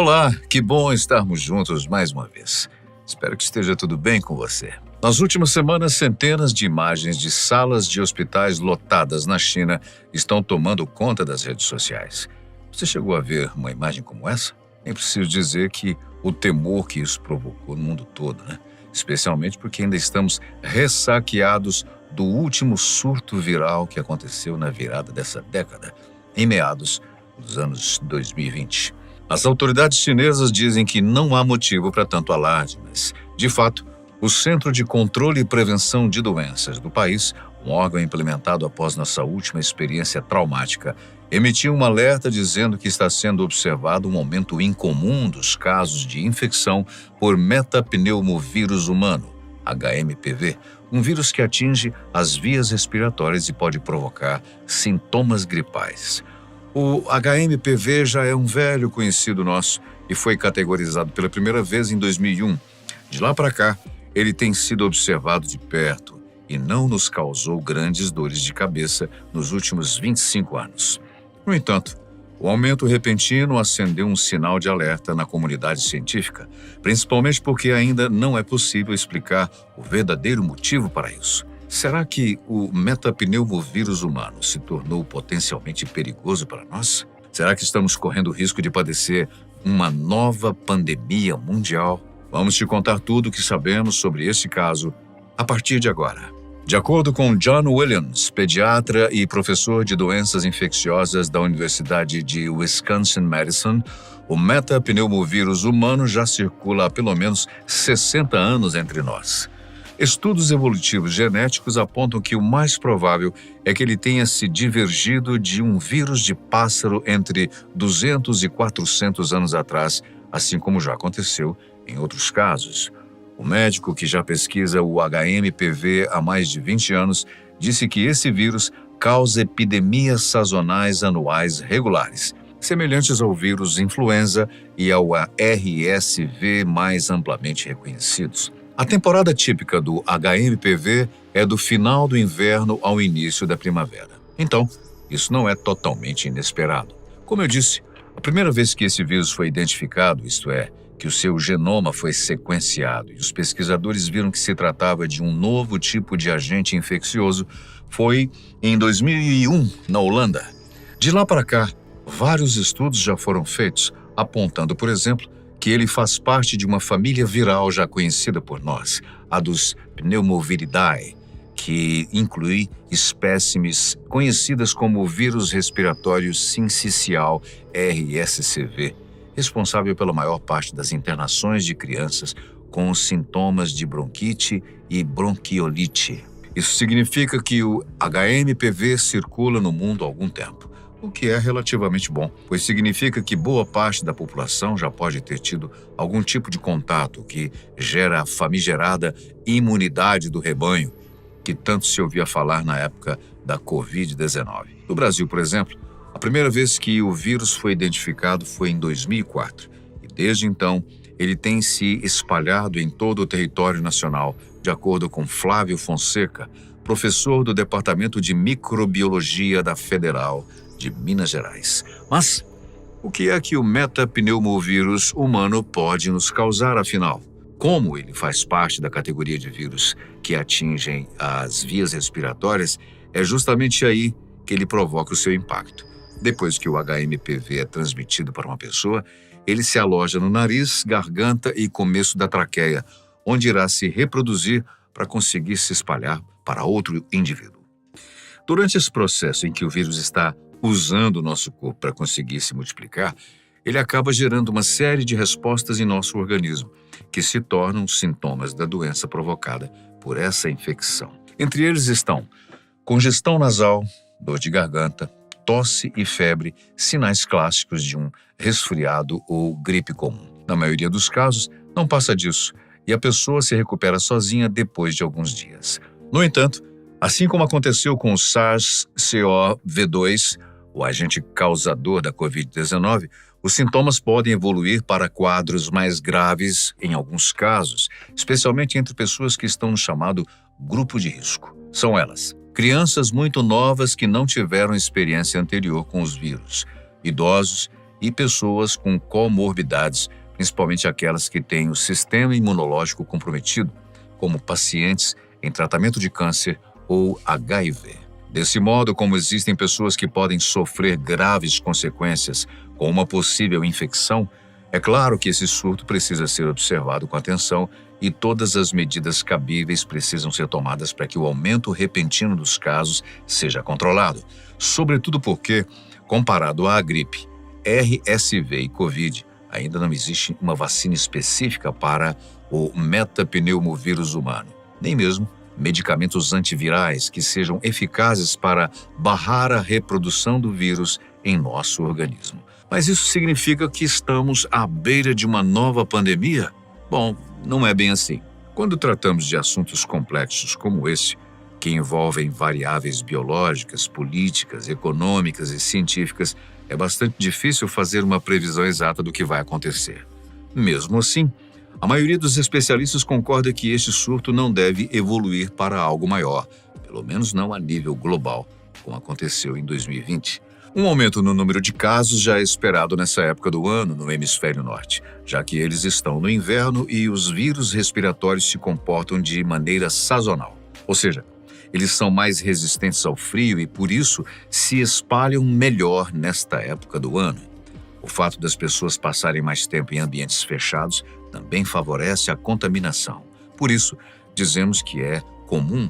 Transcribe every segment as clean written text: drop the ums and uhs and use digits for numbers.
Olá, que bom estarmos juntos mais uma vez. Espero que esteja tudo bem com você. Nas últimas semanas, centenas de imagens de salas de hospitais lotadas na China estão tomando conta das redes sociais. Você chegou a ver uma imagem como essa? Nem preciso dizer que o temor que isso provocou no mundo todo, né? Especialmente porque ainda estamos ressaqueados do último surto viral que aconteceu na virada dessa década, em meados dos anos 2020. As autoridades chinesas dizem que não há motivo para tanto alarde, mas, de fato, o Centro de Controle e Prevenção de Doenças do país, um órgão implementado após nossa última experiência traumática, emitiu um alerta dizendo que está sendo observado um aumento incomum dos casos de infecção por metapneumovírus humano, HMPV, um vírus que atinge as vias respiratórias e pode provocar sintomas gripais. O HMPV já é um velho conhecido nosso e foi categorizado pela primeira vez em 2001. De lá para cá, ele tem sido observado de perto e não nos causou grandes dores de cabeça nos últimos 25 anos. No entanto, o aumento repentino acendeu um sinal de alerta na comunidade científica, principalmente porque ainda não é possível explicar o verdadeiro motivo para isso. Será que o metapneumovírus humano se tornou potencialmente perigoso para nós? Será que estamos correndo o risco de padecer uma nova pandemia mundial? Vamos te contar tudo o que sabemos sobre esse caso a partir de agora. De acordo com John Williams, pediatra e professor de doenças infecciosas da Universidade de Wisconsin-Madison, o metapneumovírus humano já circula há pelo menos 60 anos entre nós. Estudos evolutivos genéticos apontam que o mais provável é que ele tenha se divergido de um vírus de pássaro entre 200 e 400 anos atrás, assim como já aconteceu em outros casos. O médico que já pesquisa o HMPV há mais de 20 anos disse que esse vírus causa epidemias sazonais anuais regulares, semelhantes ao vírus influenza e ao RSV mais amplamente reconhecidos. A temporada típica do HMPV é do final do inverno ao início da primavera. Então, isso não é totalmente inesperado. Como eu disse, a primeira vez que esse vírus foi identificado, isto é, que o seu genoma foi sequenciado e os pesquisadores viram que se tratava de um novo tipo de agente infeccioso, foi em 2001, na Holanda. De lá para cá, vários estudos já foram feitos, apontando, por exemplo, que ele faz parte de uma família viral já conhecida por nós, a dos Pneumoviridae, que inclui espécimes conhecidas como o vírus respiratório sincicial RSCV, responsável pela maior parte das internações de crianças com sintomas de bronquite e bronquiolite. Isso significa que o HMPV circula no mundo há algum tempo, o que é relativamente bom, pois significa que boa parte da população já pode ter tido algum tipo de contato que gera a famigerada imunidade do rebanho, que tanto se ouvia falar na época da Covid-19. No Brasil, por exemplo, a primeira vez que o vírus foi identificado foi em 2004 e desde então ele tem se espalhado em todo o território nacional, de acordo com Flávio Fonseca, professor do Departamento de Microbiologia da Federal de Minas Gerais. Mas o que é que o metapneumovírus humano pode nos causar, afinal? Como ele faz parte da categoria de vírus que atingem as vias respiratórias, é justamente aí que ele provoca o seu impacto. Depois que o HMPV é transmitido para uma pessoa, ele se aloja no nariz, garganta e começo da traqueia, onde irá se reproduzir para conseguir se espalhar para outro indivíduo. Durante esse processo em que o vírus está usando o nosso corpo para conseguir se multiplicar, ele acaba gerando uma série de respostas em nosso organismo, que se tornam sintomas da doença provocada por essa infecção. Entre eles estão congestão nasal, dor de garganta, tosse e febre, sinais clássicos de um resfriado ou gripe comum. Na maioria dos casos, não passa disso e a pessoa se recupera sozinha depois de alguns dias. No entanto, assim como aconteceu com o SARS-CoV-2, o agente causador da Covid-19, os sintomas podem evoluir para quadros mais graves em alguns casos, especialmente entre pessoas que estão no chamado grupo de risco. São elas: crianças muito novas que não tiveram experiência anterior com os vírus, idosos e pessoas com comorbidades, principalmente aquelas que têm o sistema imunológico comprometido, como pacientes em tratamento de câncer ou HIV. Desse modo, como existem pessoas que podem sofrer graves consequências com uma possível infecção, é claro que esse surto precisa ser observado com atenção e todas as medidas cabíveis precisam ser tomadas para que o aumento repentino dos casos seja controlado, sobretudo porque, comparado à gripe, RSV e Covid, ainda não existe uma vacina específica para o metapneumovírus humano, nem mesmo medicamentos antivirais que sejam eficazes para barrar a reprodução do vírus em nosso organismo. Mas isso significa que estamos à beira de uma nova pandemia? Bom, não é bem assim. Quando tratamos de assuntos complexos como esse, que envolvem variáveis biológicas, políticas, econômicas e científicas, é bastante difícil fazer uma previsão exata do que vai acontecer. Mesmo assim, a maioria dos especialistas concorda que este surto não deve evoluir para algo maior, pelo menos não a nível global, como aconteceu em 2020. Um aumento no número de casos já é esperado nessa época do ano no hemisfério norte, já que eles estão no inverno e os vírus respiratórios se comportam de maneira sazonal. Ou seja, eles são mais resistentes ao frio e, por isso, se espalham melhor nesta época do ano. O fato das pessoas passarem mais tempo em ambientes fechados também favorece a contaminação. Por isso, dizemos que é comum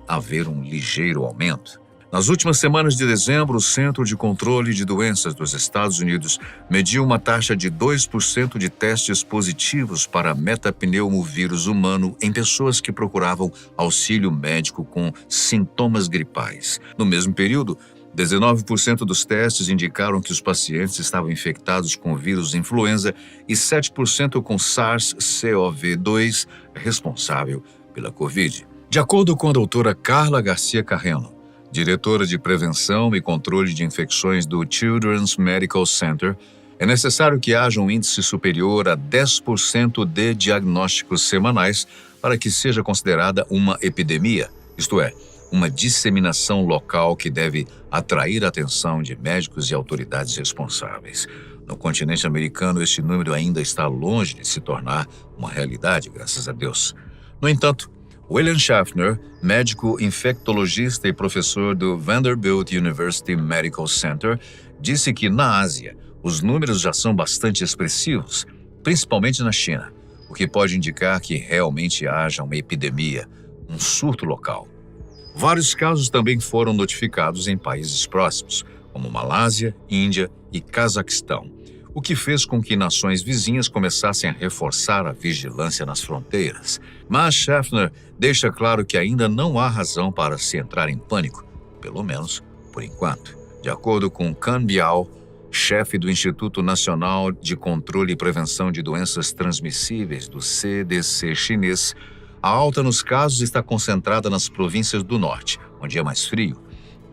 haver um ligeiro aumento. Nas últimas semanas de dezembro, o Centro de Controle de Doenças dos Estados Unidos mediu uma taxa de 2% de testes positivos para metapneumovírus humano em pessoas que procuravam auxílio médico com sintomas gripais. No mesmo período, 19% dos testes indicaram que os pacientes estavam infectados com o vírus influenza e 7% com SARS-CoV-2, responsável pela Covid. De acordo com a doutora Carla Garcia Carreno, diretora de Prevenção e Controle de Infecções do Children's Medical Center, é necessário que haja um índice superior a 10% de diagnósticos semanais para que seja considerada uma epidemia, isto é, uma disseminação local que deve atrair a atenção de médicos e autoridades responsáveis. No continente americano, este número ainda está longe de se tornar uma realidade, graças a Deus. No entanto, William Schaffner, médico infectologista e professor do Vanderbilt University Medical Center, disse que na Ásia os números já são bastante expressivos, principalmente na China, o que pode indicar que realmente haja uma epidemia, um surto local. Vários casos também foram notificados em países próximos, como Malásia, Índia e Cazaquistão, o que fez com que nações vizinhas começassem a reforçar a vigilância nas fronteiras. Mas Schaffner deixa claro que ainda não há razão para se entrar em pânico, pelo menos por enquanto. De acordo com Can Biao, chefe do Instituto Nacional de Controle e Prevenção de Doenças Transmissíveis do CDC chinês, a alta nos casos está concentrada nas províncias do norte, onde é mais frio,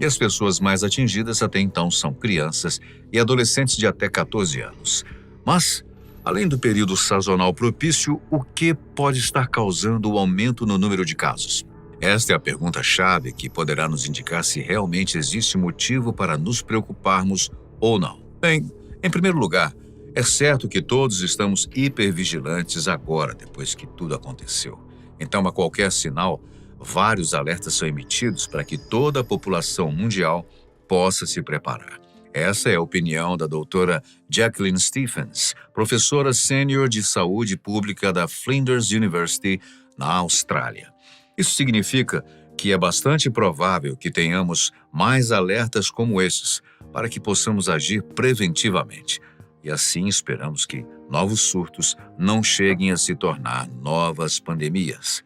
e as pessoas mais atingidas até então são crianças e adolescentes de até 14 anos. Mas, além do período sazonal propício, o que pode estar causando o aumento no número de casos? Esta é a pergunta-chave que poderá nos indicar se realmente existe motivo para nos preocuparmos ou não. Bem, em primeiro lugar, é certo que todos estamos hipervigilantes agora, depois que tudo aconteceu. Então, a qualquer sinal, vários alertas são emitidos para que toda a população mundial possa se preparar. Essa é a opinião da doutora Jacqueline Stephens, professora sênior de saúde pública da Flinders University, na Austrália. Isso significa que é bastante provável que tenhamos mais alertas como esses, para que possamos agir preventivamente. E assim esperamos que novos surtos não cheguem a se tornar novas pandemias.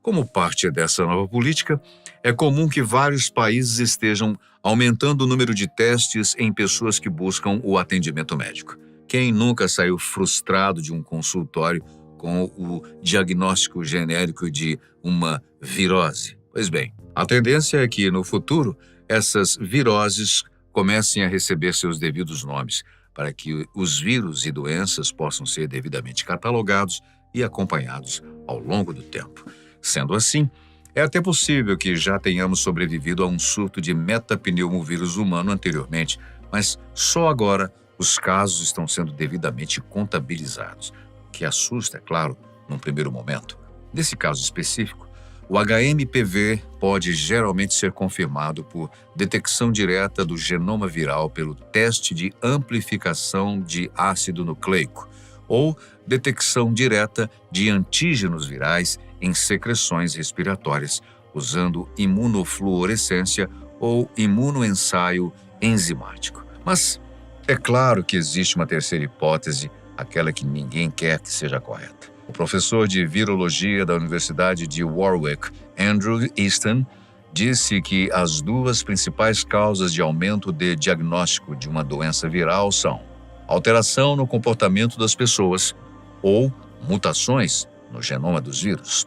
Como parte dessa nova política, é comum que vários países estejam aumentando o número de testes em pessoas que buscam o atendimento médico. Quem nunca saiu frustrado de um consultório com o diagnóstico genérico de uma virose? Pois bem, a tendência é que, no futuro, essas viroses comecem a receber seus devidos nomes, para que os vírus e doenças possam ser devidamente catalogados e acompanhados ao longo do tempo. Sendo assim, é até possível que já tenhamos sobrevivido a um surto de metapneumovírus humano anteriormente, mas só agora os casos estão sendo devidamente contabilizados, o que assusta, é claro, num primeiro momento. Nesse caso específico, o HMPV pode geralmente ser confirmado por detecção direta do genoma viral pelo teste de amplificação de ácido nucleico ou detecção direta de antígenos virais em secreções respiratórias, usando imunofluorescência ou imunoensaio enzimático. Mas é claro que existe uma terceira hipótese, aquela que ninguém quer que seja correta. O professor de virologia da Universidade de Warwick, Andrew Easton, disse que as duas principais causas de aumento de diagnóstico de uma doença viral são alteração no comportamento das pessoas ou mutações no genoma dos vírus.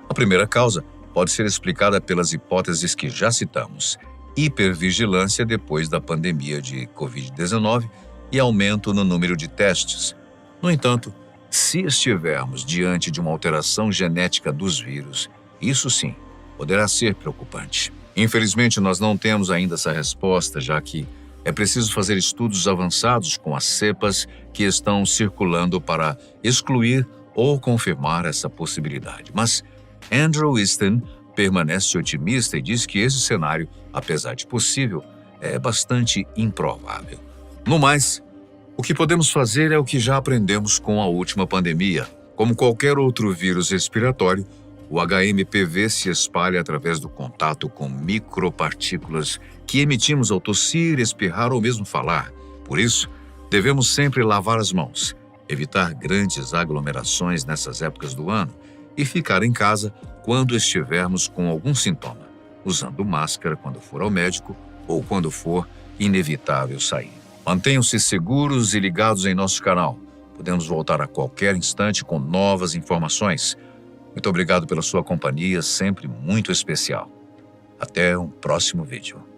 A primeira causa pode ser explicada pelas hipóteses que já citamos: hipervigilância depois da pandemia de Covid-19 e aumento no número de testes. No entanto, se estivermos diante de uma alteração genética dos vírus, isso sim poderá ser preocupante. Infelizmente, nós não temos ainda essa resposta, já que é preciso fazer estudos avançados com as cepas que estão circulando para excluir ou confirmar essa possibilidade. Mas Andrew Easton permanece otimista e diz que esse cenário, apesar de possível, é bastante improvável. No mais, o que podemos fazer é o que já aprendemos com a última pandemia. Como qualquer outro vírus respiratório, o HMPV se espalha através do contato com micropartículas que emitimos ao tossir, espirrar ou mesmo falar. Por isso, devemos sempre lavar as mãos, evitar grandes aglomerações nessas épocas do ano e ficar em casa quando estivermos com algum sintoma, usando máscara quando for ao médico ou quando for inevitável sair. Mantenham-se seguros e ligados em nosso canal. Podemos voltar a qualquer instante com novas informações. Muito obrigado pela sua companhia, sempre muito especial. Até um próximo vídeo.